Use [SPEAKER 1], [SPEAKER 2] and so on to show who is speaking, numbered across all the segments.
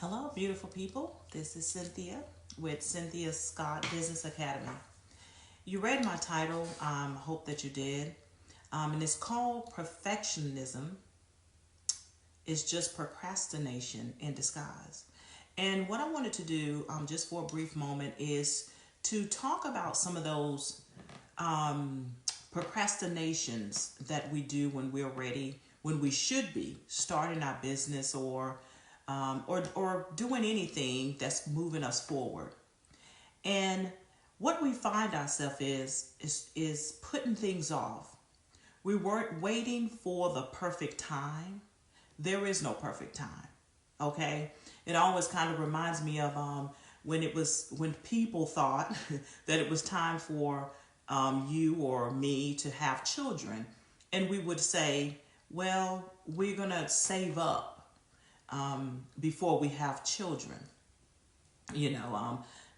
[SPEAKER 1] Hello, beautiful people. This is Cynthia with Cynthia Scott Business Academy. You read my title, hope that you did. And it's called Perfectionism is Just Procrastination in Disguise. And what I wanted to do, just for a brief moment, is to talk about some of those procrastinations that we do when we're ready, when we should be starting our business or doing anything that's moving us forward. And what we find ourselves is putting things off. We weren't waiting for the perfect time. There is no perfect time. Okay? It always kind of reminds me of when people thought that it was time for you or me to have children, and we would say, well, we're going to save up before we have children.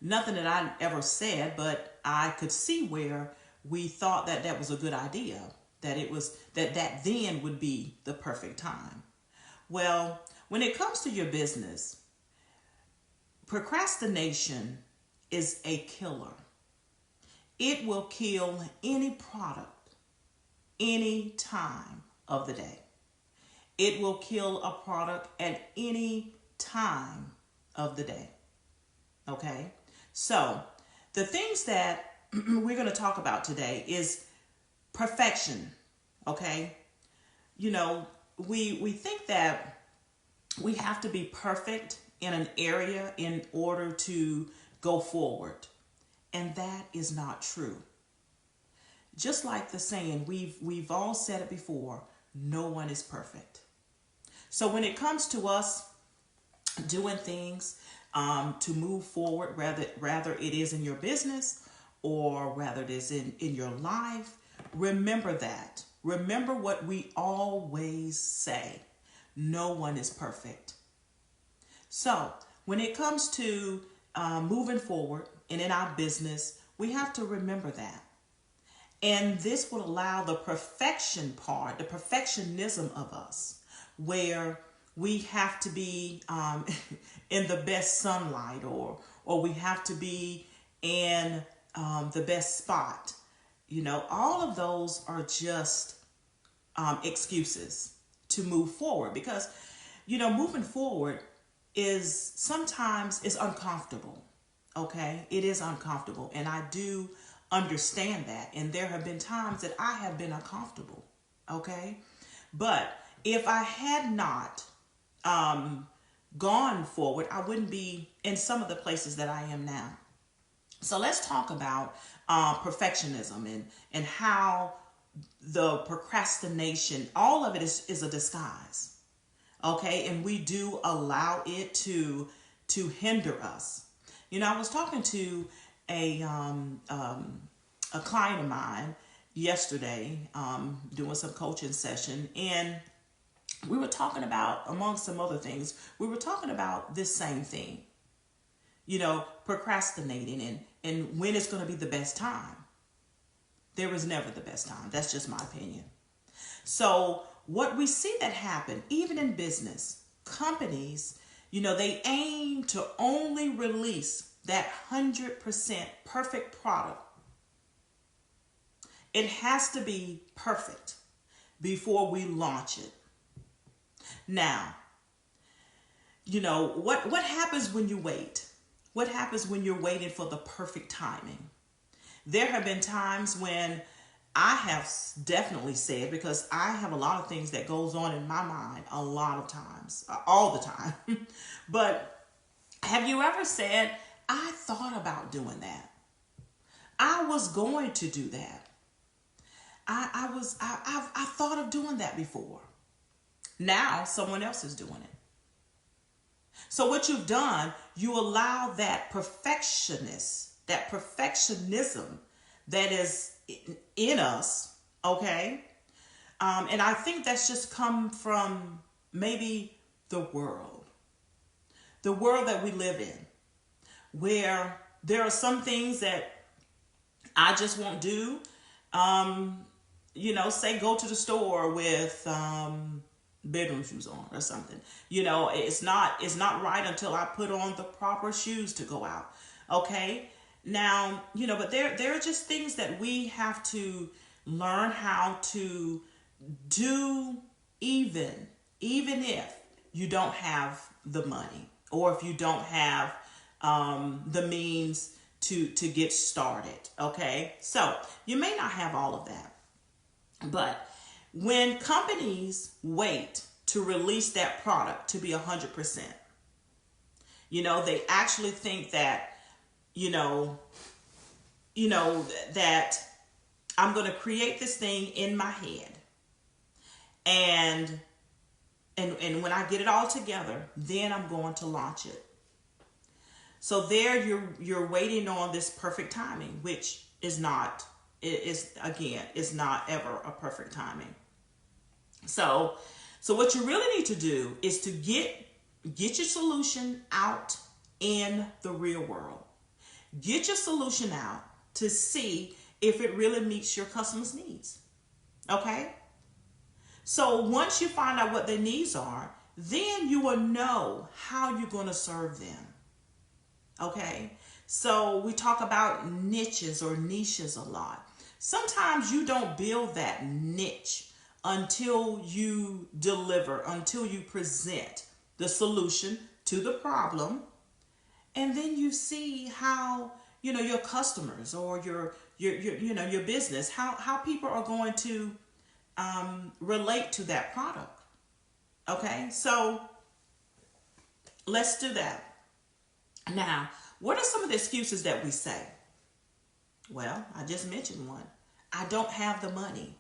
[SPEAKER 1] Nothing that I ever said, but I could see where we thought that that was a good idea, that it was that then would be the perfect time. Well, when it comes to your business, procrastination is a killer. It will kill any product, any time of the day. It will kill a product at any time of the day. Okay? So, the things that we're going to talk about today is perfection. Okay? We think that we have to be perfect in an area in order to go forward. And that is not true. Just like the saying, we've all said it before, no one is perfect. So when it comes to us doing things to move forward, rather it is in your business or rather it is in your life, remember that. Remember what we always say. No one is perfect. So when it comes to moving forward and in our business, we have to remember that. And this will allow the perfection part, the perfectionism of us, where we have to be in the best sunlight or we have to be in the best spot. All of those are just excuses to move forward because, moving forward is sometimes is uncomfortable. Okay, it is uncomfortable, and I do understand that. And there have been times that I have been uncomfortable. Okay, but if I had not gone forward, I wouldn't be in some of the places that I am now. So let's talk about perfectionism and how the procrastination, all of it is a disguise. Okay, and we do allow it to hinder us. I was talking to a client of mine yesterday, doing some coaching session, and we were talking about, among some other things, we were talking about this same thing, procrastinating and when it's going to be the best time. There is never the best time. That's just my opinion. So what we see that happen, even in business, companies, they aim to only release that 100% perfect product. It has to be perfect before we launch it. Now, what happens when you wait? What happens when you're waiting for the perfect timing? There have been times when I have definitely said, because I have a lot of things that goes on in my mind a lot of times, all the time. But have you ever said, I thought about doing that. I was going to do that. I thought of doing that before. Now someone else is doing it. So what you've done, you allow that perfectionism that is in us, okay? And I think that's just come from maybe the world that we live in, where there are some things that I just won't do. Say go to the store with bedroom shoes on or something. It's not right until I put on the proper shoes to go out. Okay? Now, but there are just things that we have to learn how to do, even if you don't have the money, or if you don't have the means to get started. Okay? So, you may not have all of that. But when companies wait to release that product to be 100%, they actually think that, that I'm going to create this thing in my head, and when I get it all together, then I'm going to launch it. So there you're waiting on this perfect timing, which is not ever a perfect timing. So what you really need to do is to get your solution out in the real world. Get your solution out to see if it really meets your customers' needs. Okay? So once you find out what their needs are, then you will know how you're going to serve them. Okay? So we talk about niches or niches a lot. Sometimes you don't build that niche until you deliver, until you present the solution to the problem. And then you see how, your customers or your business, how people are going to relate to that product. Okay, so let's do that. Now, what are some of the excuses that we say? Well, I just mentioned one. I don't have the money.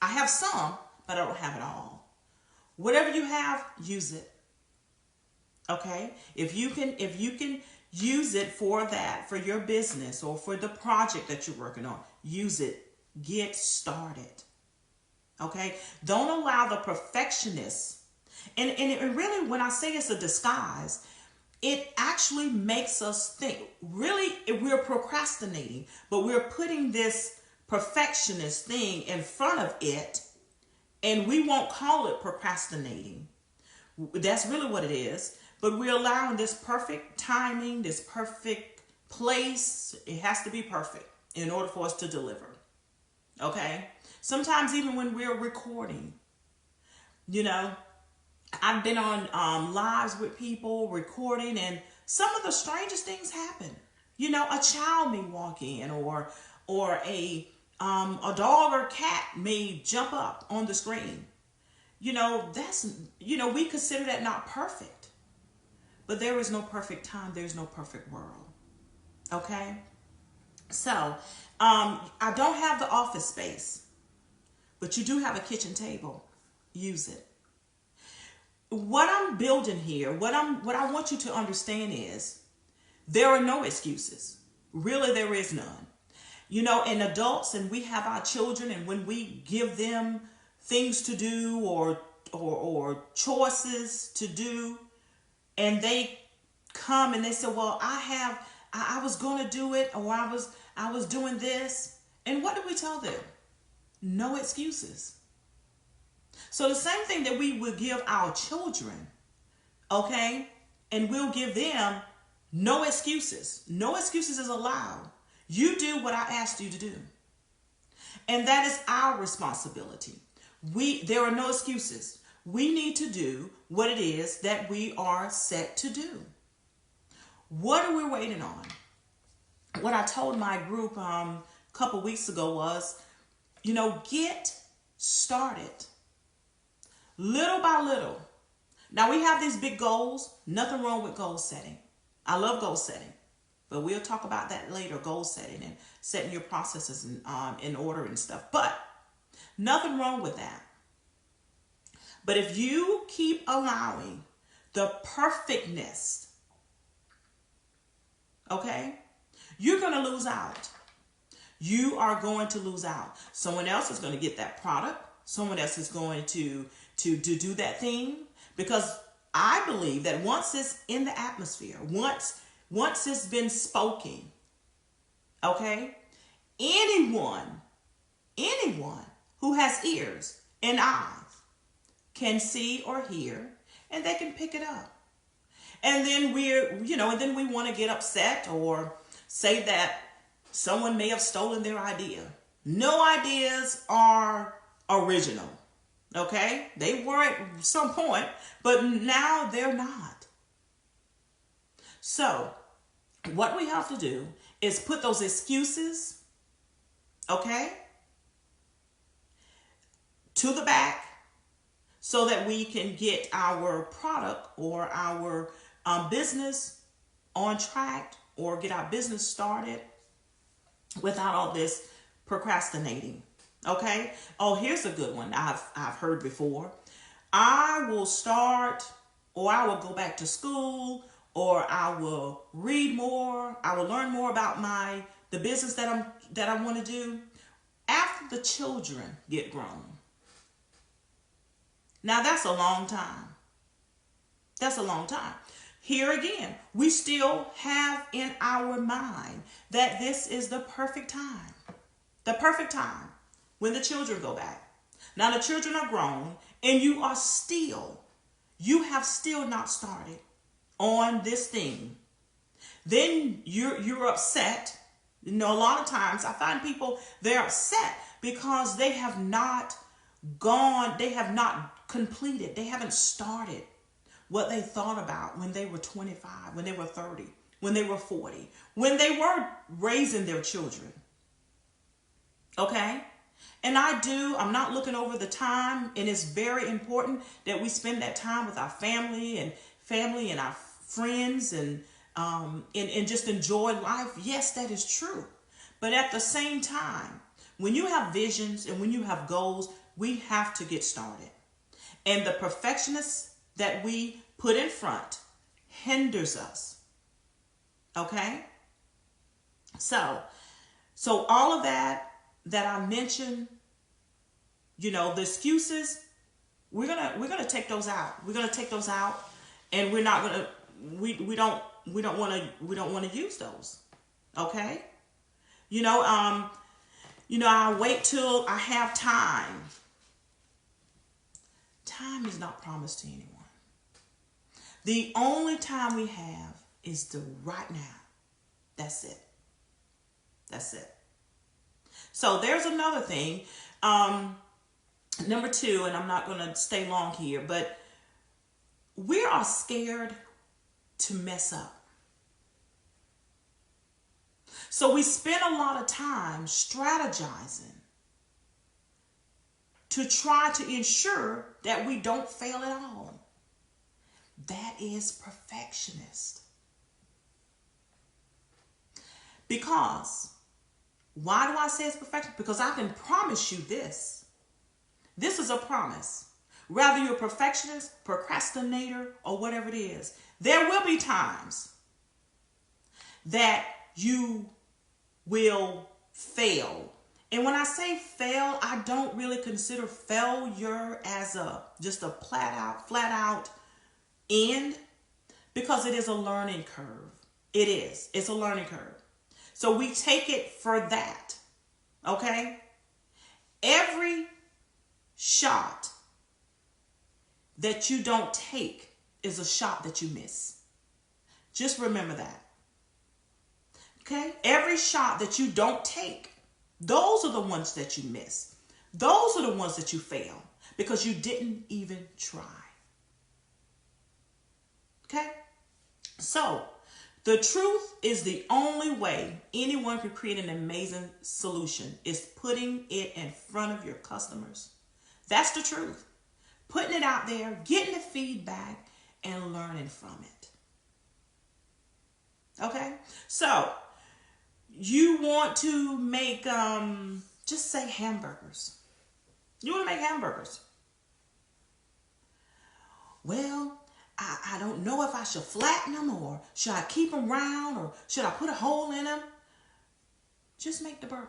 [SPEAKER 1] I have some, but I don't have it all. Whatever you have, use it. Okay? If you can use it for that, for your business or for the project that you're working on, use it. Get started. Okay? Don't allow the perfectionists. And it really, when I say it's a disguise, it actually makes us think. Really, we're procrastinating, but we're putting this perfectionist thing in front of it, and we won't call it procrastinating. That's really what it is. But we're allowing this perfect timing, this perfect place. It has to be perfect in order for us to deliver. Okay? Sometimes even when we're recording, I've been on lives with people recording, and some of the strangest things happen. A child may walk in, or a dog or cat may jump up on the screen. We consider that not perfect. But there is no perfect time. There's no perfect world. Okay? So, I don't have the office space, but you do have a kitchen table. Use it. What I'm building here, what I want you to understand is there are no excuses. Really, there is none. And adults, and we have our children, and when we give them things to do or choices to do, and they come and they say, well, I was going to do it, or I was doing this. And what do we tell them? No excuses. So the same thing that we will give our children, okay, and we'll give them no excuses. No excuses is allowed. You do what I asked you to do. And that is our responsibility. There are no excuses. We need to do what it is that we are set to do. What are we waiting on? What I told my group a couple weeks ago was, get started. Little by little. Now we have these big goals. Nothing wrong with goal setting. I love goal setting. But we'll talk about that later, goal setting and setting your processes in order and stuff. But nothing wrong with that. But if you keep allowing the perfectness, okay, you're going to lose out. You are going to lose out. Someone else is going to get that product. Someone else is going to do that thing. Because I believe that once it's in the atmosphere, once it's been spoken, okay, anyone who has ears and eyes can see or hear, and they can pick it up. And then we want to get upset or say that someone may have stolen their idea. No ideas are original. Okay? They were at some point, but now they're not. So, what we have to do is put those excuses, okay, to the back so that we can get our product or our business on track or get our business started without all this procrastinating. Okay? Oh, here's a good one I've heard before. I will start, or I will go back to school, or I will read more, I will learn more about the business that I want to do after the children get grown. Now that's a long time. That's a long time. Here again, we still have in our mind that this is the perfect time. The perfect time when the children go back. Now the children are grown and you have still not started on this thing. Then you're upset. You know, a lot of times I find people, they're upset because they have not completed, they haven't started what they thought about when they were 25, when they were 30, when they were 40, when they were raising their children. Okay? And I'm not looking over the time, and it's very important that we spend that time with our family and our friends and just enjoy life. Yes, that is true. But at the same time, when you have visions and when you have goals, we have to get started. And the perfectionist that we put in front hinders us. Okay? So all of that I mentioned, you know, the excuses, we're gonna take those out. We're gonna take those out, and we're not gonna we don't want to use those. Okay? I wait till I have time. Time is not promised to anyone. The only time we have is the right now. That's it. That's it. So there's another thing. Number 2, and I'm not going to stay long here, but we are scared to mess up. So we spend a lot of time strategizing to try to ensure that we don't fail at all. That is perfectionist. Because, why do I say it's perfectionist? Because I can promise you this. This is a promise. Whether you're a perfectionist, procrastinator, or whatever it is, there will be times that you will fail. And when I say fail, I don't really consider failure as just a flat out end, because it is a learning curve. It is. It's a learning curve. So we take it for that. Okay? Every shot that you don't take is a shot that you miss. Just remember that. Okay? Every shot that you don't take, those are the ones that you miss. Those are the ones that you fail because you didn't even try. Okay? So, the truth is the only way anyone can create an amazing solution is putting it in front of your customers. That's the truth. Putting it out there, getting the feedback, and learning from it. Okay? So, you want to make, just say hamburgers. You want to make hamburgers. Well, I don't know if I should flatten them, or should I keep them round, or should I put a hole in them? Just make the burger.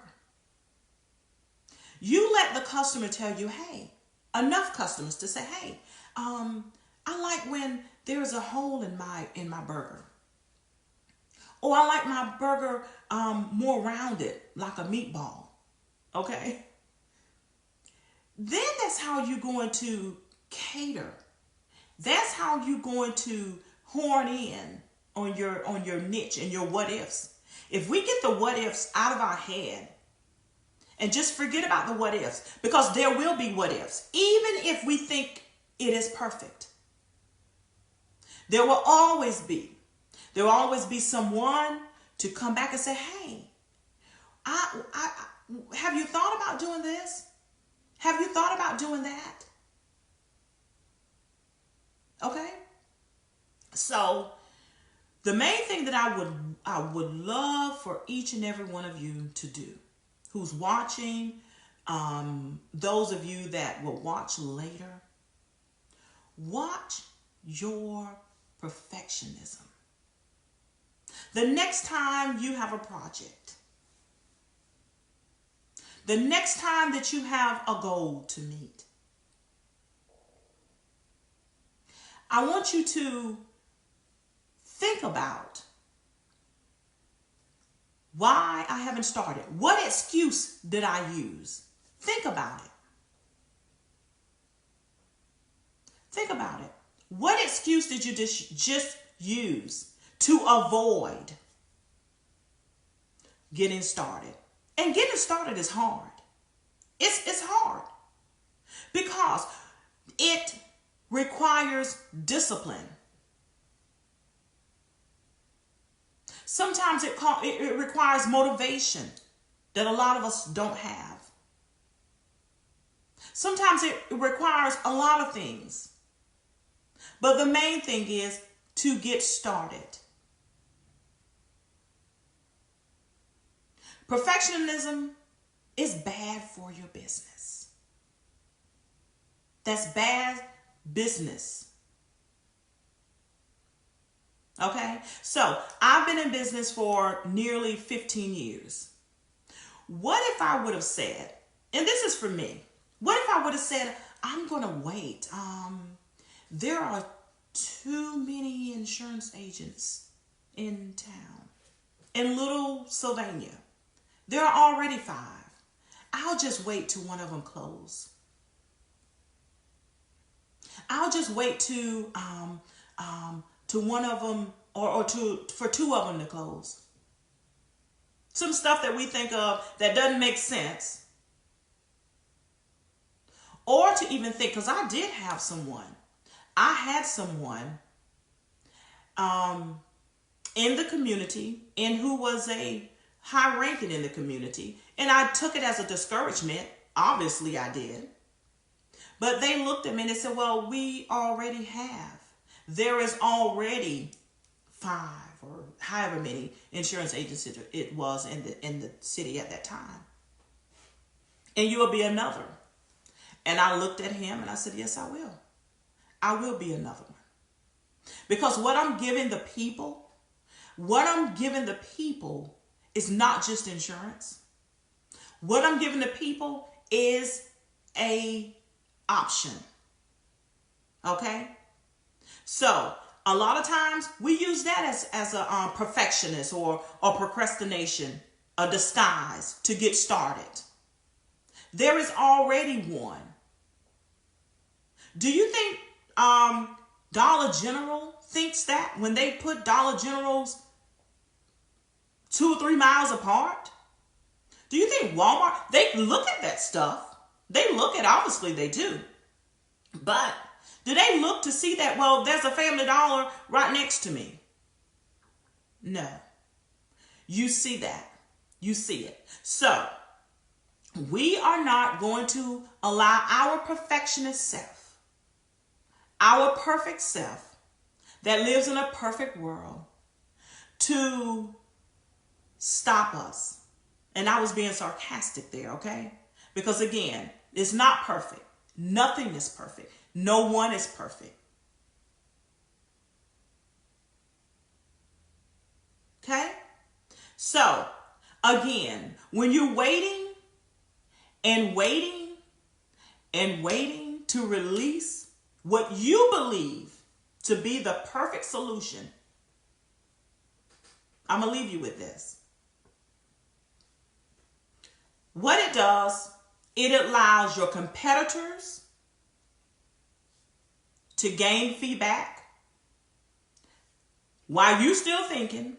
[SPEAKER 1] You let the customer tell you, hey, enough customers to say, hey, I like when there's a hole in my burger. Or I like my burger more rounded, like a meatball. Okay? Then that's how you're going to cater. That's how you're going to horn in on your niche and your what ifs. If we get the what ifs out of our head and just forget about the what ifs, because there will be what ifs, even if we think it is perfect. There will always be someone to come back and say, hey, I have you thought about doing this? Have you thought about doing that? Okay? So the main thing that I would love for each and every one of you to do, who's watching, those of you that will watch later, watch your perfectionism. The next time you have a project, the next time that you have a goal to meet, I want you to think about why I haven't started. What excuse did I use? Think about it. Think about it. What excuse did you just use to avoid getting started? And getting started is hard. It's hard because it requires discipline. Sometimes it requires motivation that a lot of us don't have. Sometimes it requires a lot of things. But the main thing is to get started. Perfectionism is bad for your business. That's bad business. Okay? So, I've been in business for nearly 15 years. What if I would have said, and this is for me, what if I would have said, I'm going to wait. There are too many insurance agents in town. In Little Sylvania, there are already 5. I'll just wait till one of them close. I'll just wait to one of them for 2 of them to close. Some stuff that we think of that doesn't make sense. Or to even think, because I did have someone. I had someone in the community and who was a high ranking in the community. And I took it as a discouragement. Obviously I did. But they looked at me and they said, well, we already have. There is already 5 or however many insurance agencies it was in the city at that time. And you will be another. And I looked at him and I said, yes, I will. I will be another one. Because what I'm giving the people is not just insurance. What I'm giving the people is a option. Okay? So, a lot of times we use that as a perfectionist or procrastination, a disguise to get started. There is already one. Do you think Dollar General thinks that when they put Dollar Generals 2 or 3 miles apart? Do you think Walmart, they look at that stuff? They look at, obviously they do. But do they look to see that, well, there's a Family Dollar right next to me? No. You see that. You see it. So, we are not going to allow our perfectionist self, our perfect self that lives in a perfect world, to stop us. And I was being sarcastic there, okay? Because again, it's not perfect. Nothing is perfect. No one is perfect. Okay? So, again, when you're waiting to release what you believe to be the perfect solution, I'm going to leave you with this. What it does, it allows your competitors to gain feedback. While you still thinking,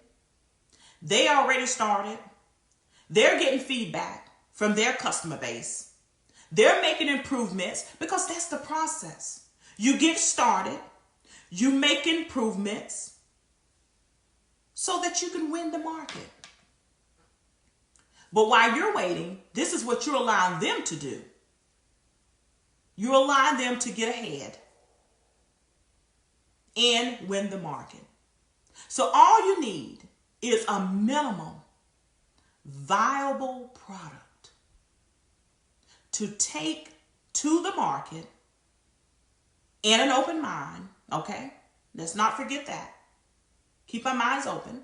[SPEAKER 1] they already started. They're getting feedback from their customer base. They're making improvements because that's the process. You get started, you make improvements so that you can win the market. But while you're waiting, this is what you're allowing them to do. You're allowing them to get ahead and win the market. So all you need is a minimum viable product to take to the market in an open mind, okay? Let's not forget that. Keep our minds open.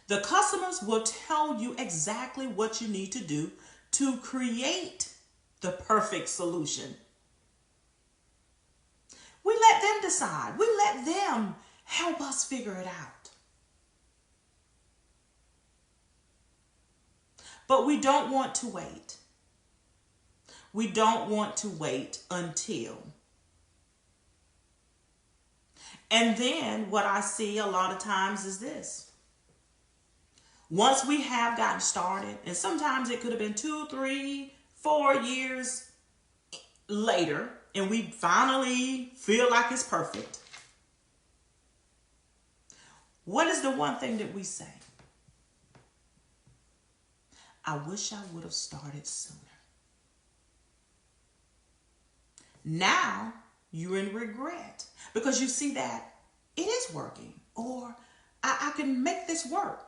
[SPEAKER 1] The customers will tell you exactly what you need to do to create the perfect solution. We let them decide. We let them help us figure it out. But we don't want to wait. We don't want to wait until. And then what I see a lot of times is this. Once we have gotten started, and sometimes it could have been 2, 3, 4 years later, and we finally feel like it's perfect. What is the one thing that we say? I wish I would have started sooner. Now you're in regret because you see that it is working, or I can make this work.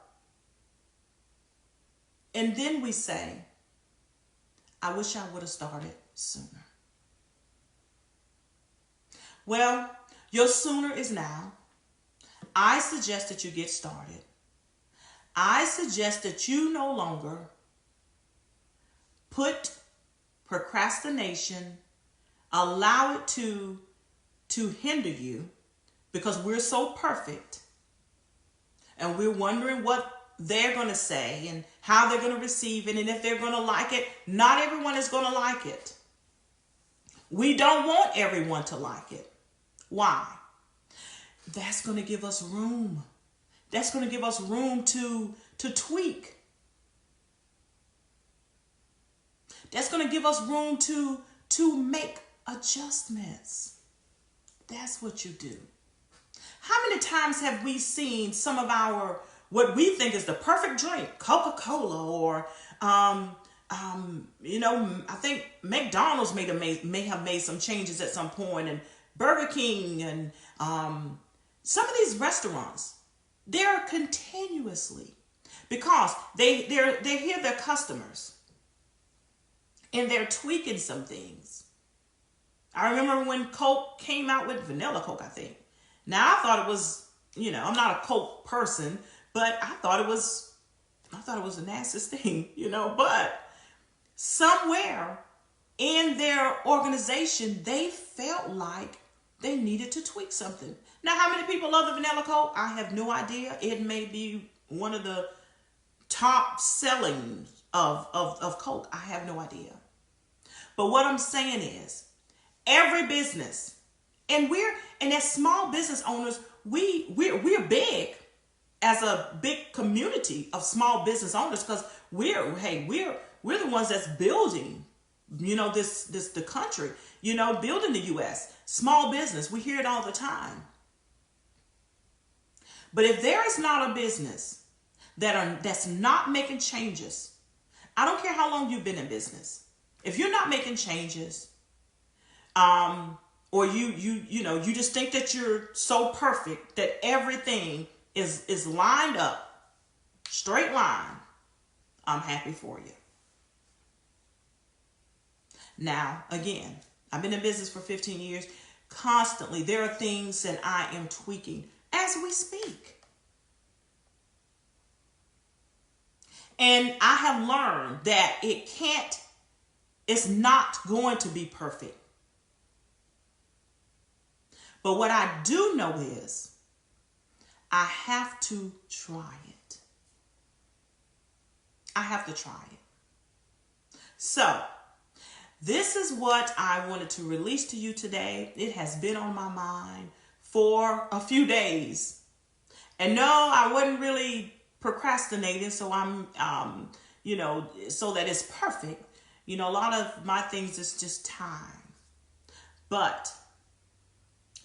[SPEAKER 1] And then we say, I wish I would have started sooner. Well, your sooner is now. I suggest that you get started. I suggest that you no longer put procrastination, allow it to hinder you, because we're so perfect and we're wondering what they're going to say and how they're going to receive it and if they're going to like it. Not everyone is going to like it. We don't want everyone to like it. Why? That's going to give us room. That's going to give us room to tweak. That's going to give us room to make adjustments. That's what you do. How many times have we seen some of our, what we think is the perfect drink, Coca-Cola, or, I think McDonald's may have made some changes at some point, and Burger King, and some of these restaurants, they're continuously, because they hear their customers, and they're tweaking some things. I remember when Coke came out with vanilla Coke, I think. Now I thought it was, I'm not a Coke person, but I thought it was the nastiest thing, but somewhere in their organization, they felt like they needed to tweak something. Now, how many people love the vanilla Coke? I have no idea. It may be one of the top selling of Coke. I have no idea. But what I'm saying is, every business, and as small business owners, we're big as a big community of small business owners, because we're the ones that's building, the country, building the U.S. Small business, we hear it all the time. But if there is not a business that's not making changes, I don't care how long you've been in business. If you're not making changes, or you just think that you're so perfect that everything is lined up, straight line, I'm happy for you. Now, again, I've been in business for 15 years. Constantly, there are things that I am tweaking as we speak. And I have learned that it's not going to be perfect. But what I do know is I have to try it. I have to try it. So This is what I wanted to release to you today. It has been on my mind for a few days. And no, I wasn't really procrastinating, so I'm, so that it's perfect. A lot of my things is just time. But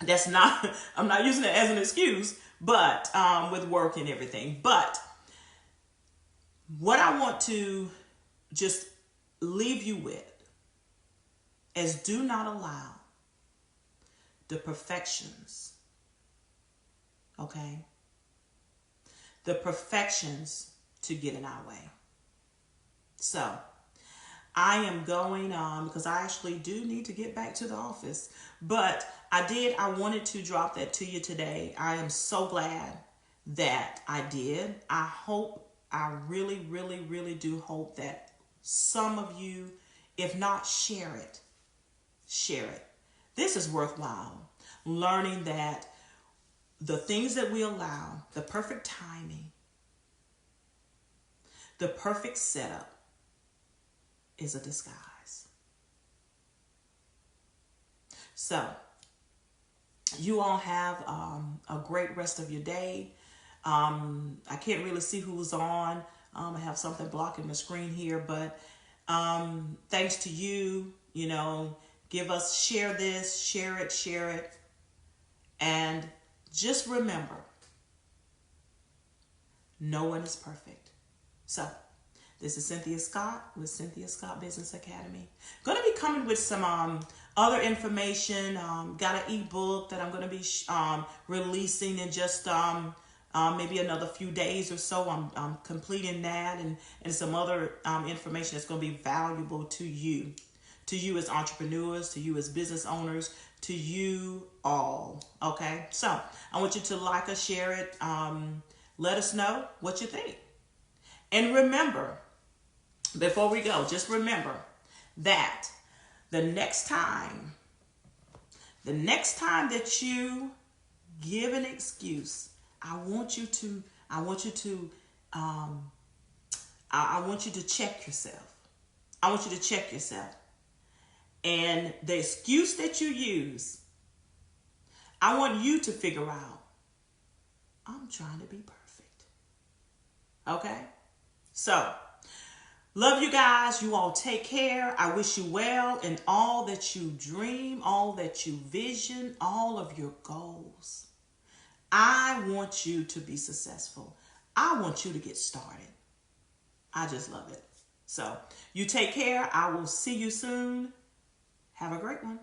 [SPEAKER 1] that's not, I'm not using it as an excuse, but with work and everything. But what I want to just leave you with is do not allow the perfections, okay? The perfections to get in our way. So I am going because I actually do need to get back to the office. But I wanted to drop that to you today. I am so glad that I did. I really, really, really do hope that some of you, if not, share it. Share it. This is worthwhile. Learning that the things that we allow, the perfect timing, the perfect setup is a disguise. So, you all have a great rest of your day. I can't really see who's on. I have something blocking the screen here, but thanks to you, share this, share it. And just remember, no one is perfect. So, this is Cynthia Scott with Cynthia Scott Business Academy. Going to be coming with some other information. Got an ebook that I'm going to be releasing in just maybe another few days or so. I'm completing that and some other information that's going to be valuable to you as entrepreneurs, to you as business owners, to you all. Okay, so I want you to like or share it. Let us know what you think. And remember, before we go, just remember that the next time that you give an excuse, I want you to check yourself. I want you to check yourself. And the excuse that you use, I want you to figure out, I'm trying to be perfect. Okay? So, love you guys. You all take care. I wish you well in all that you dream, all that you vision, all of your goals. I want you to be successful. I want you to get started. I just love it. So, you take care. I will see you soon. Have a great one.